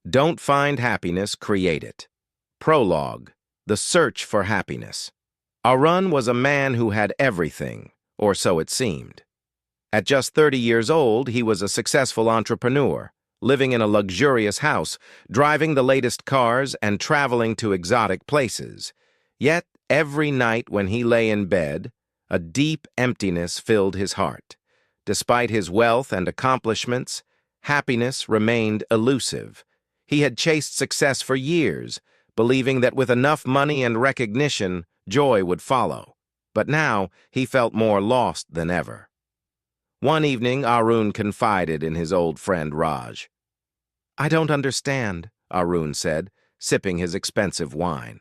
Don't find happiness, create it. Prologue: The Search for Happiness. Arun was a man who had everything, or so it seemed. At just 30 years old, he was a successful entrepreneur, living in a luxurious house, driving the latest cars, and traveling to exotic places. Yet, every night when he lay in bed, a deep emptiness filled his heart. Despite his wealth and accomplishments, happiness remained elusive. He had chased success for years, believing that with enough money and recognition, joy would follow. But now he felt more lost than ever. One evening, Arun confided in his old friend Raj. "I don't understand," Arun said, sipping his expensive wine.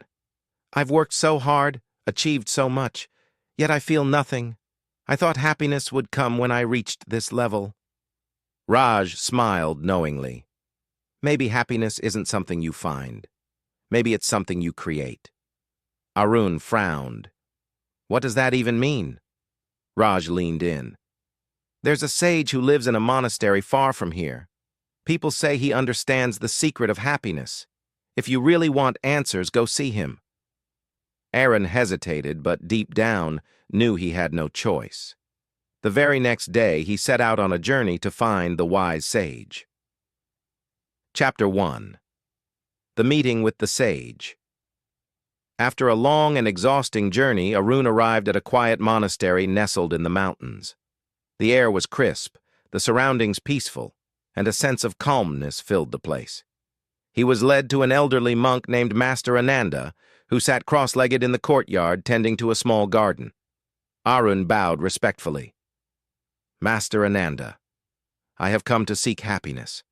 "I've worked so hard, achieved so much, yet I feel nothing. I thought happiness would come when I reached this level." Raj smiled knowingly. "Maybe happiness isn't something you find. Maybe it's something you create." Arun frowned. "What does that even mean?" Raj leaned in. "There's a sage who lives in a monastery far from here. People say he understands the secret of happiness. If you really want answers, go see him." Arun hesitated, but deep down knew he had no choice. The very next day, he set out on a journey to find the wise sage. Chapter 1. The Meeting with the Sage. After a long and exhausting journey, Arun arrived at a quiet monastery nestled in the mountains. The air was crisp, the surroundings peaceful, and a sense of calmness filled the place. He was led to an elderly monk named Master Ananda, who sat cross-legged in the courtyard tending to a small garden. Arun bowed respectfully. "Master Ananda, I have come to seek happiness.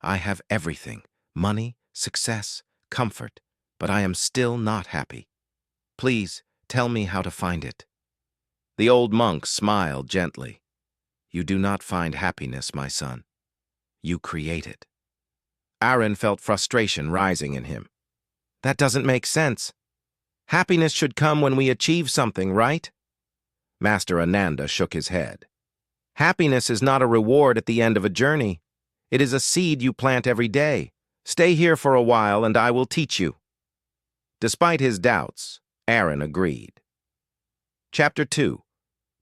I have everything, money, success, comfort, but I am still not happy. Please tell me how to find it." The old monk smiled gently. "You do not find happiness, my son. You create it." Arun felt frustration rising in him. "That doesn't make sense. Happiness should come when we achieve something, right?" Master Ananda shook his head. "Happiness is not a reward at the end of a journey. It is a seed you plant every day. Stay here for a while and I will teach you." Despite his doubts, Arun agreed. Chapter 2.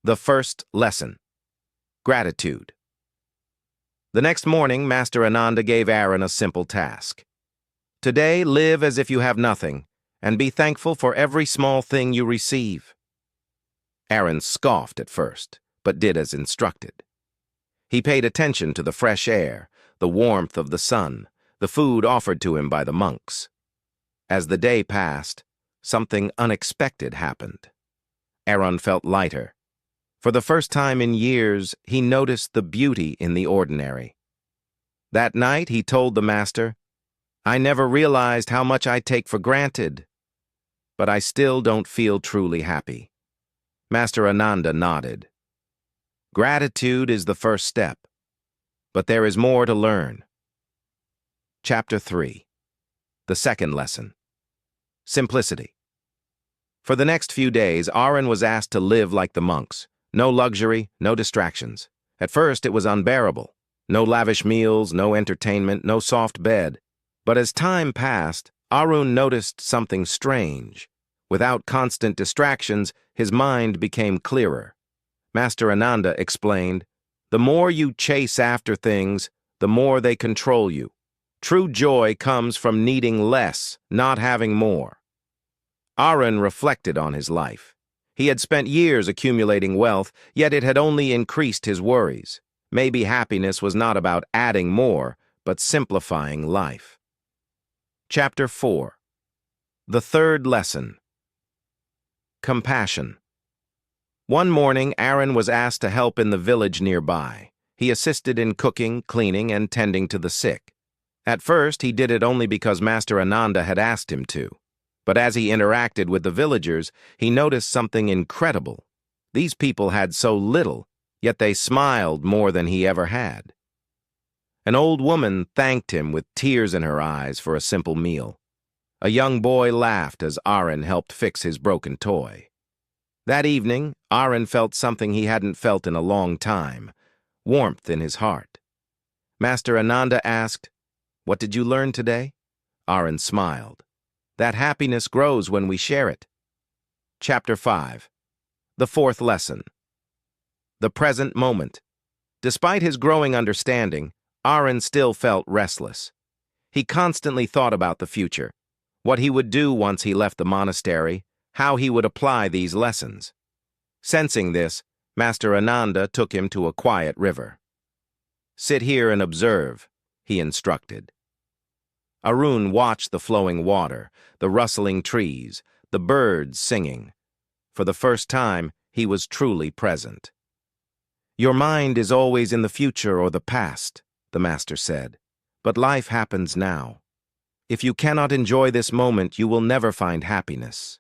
The First Lesson. Gratitude. The next morning, Master Ananda gave Arun a simple task. "Today, live as if you have nothing, and be thankful for every small thing you receive." Arun scoffed at first, but did as instructed. He paid attention to the fresh air, the warmth of the sun, the food offered to him by the monks. As the day passed, something unexpected happened. Arun felt lighter. For the first time in years, he noticed the beauty in the ordinary. That night, he told the master, "I never realized how much I take for granted, but I still don't feel truly happy." Master Ananda nodded. Gratitude is the first step, but there is more to learn. Chapter 3. The Second Lesson. Simplicity. For the next few days, Arun was asked to live like the monks. No luxury, no distractions. At first, it was unbearable. No lavish meals, no entertainment, no soft bed. But as time passed, Arun noticed something strange. Without constant distractions, his mind became clearer. Master Ananda explained, "The more you chase after things, the more they control you. True joy comes from needing less, not having more." Arun reflected on his life. He had spent years accumulating wealth, yet it had only increased his worries. Maybe happiness was not about adding more, but simplifying life. Chapter 4. The Third Lesson. Compassion. One morning, Arun was asked to help in the village nearby. He assisted in cooking, cleaning, and tending to the sick. At first, he did it only because Master Ananda had asked him to. But as he interacted with the villagers, he noticed something incredible. These people had so little, yet they smiled more than he ever had. An old woman thanked him with tears in her eyes for a simple meal. A young boy laughed as Arun helped fix his broken toy. That evening, Arun felt something he hadn't felt in a long time, warmth in his heart. Master Ananda asked, What did you learn today? Arun smiled. That happiness grows when we share it. Chapter 5. The fourth lesson. The present moment. Despite his growing understanding, Arun still felt restless. He constantly thought about the future, what he would do once he left the monastery, how he would apply these lessons. Sensing this, Master Ananda took him to a quiet river. Sit here and observe, he instructed. Arun watched the flowing water, the rustling trees, the birds singing. For the first time, he was truly present. Your mind is always in the future or the past, the master said, but life happens now. If you cannot enjoy this moment, you will never find happiness.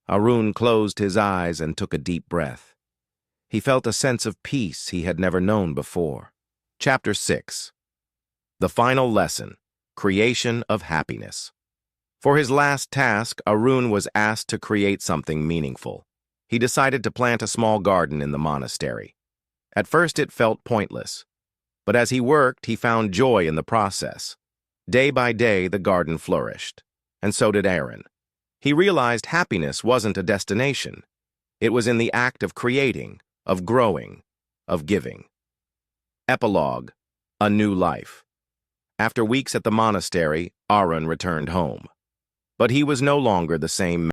Arun closed his eyes and took a deep breath. He felt a sense of peace he had never known before. Chapter 6. The final lesson, creation of happiness. For his last task, Arun was asked to create something meaningful. He decided to plant a small garden in the monastery. At first it felt pointless, but as he worked, he found joy in the process. Day by day, the garden flourished, and so did Arun. He realized happiness wasn't a destination. It was in the act of creating, of growing, of giving. Epilogue: A new life. After weeks at the monastery, Arun returned home. But he was no longer the same man.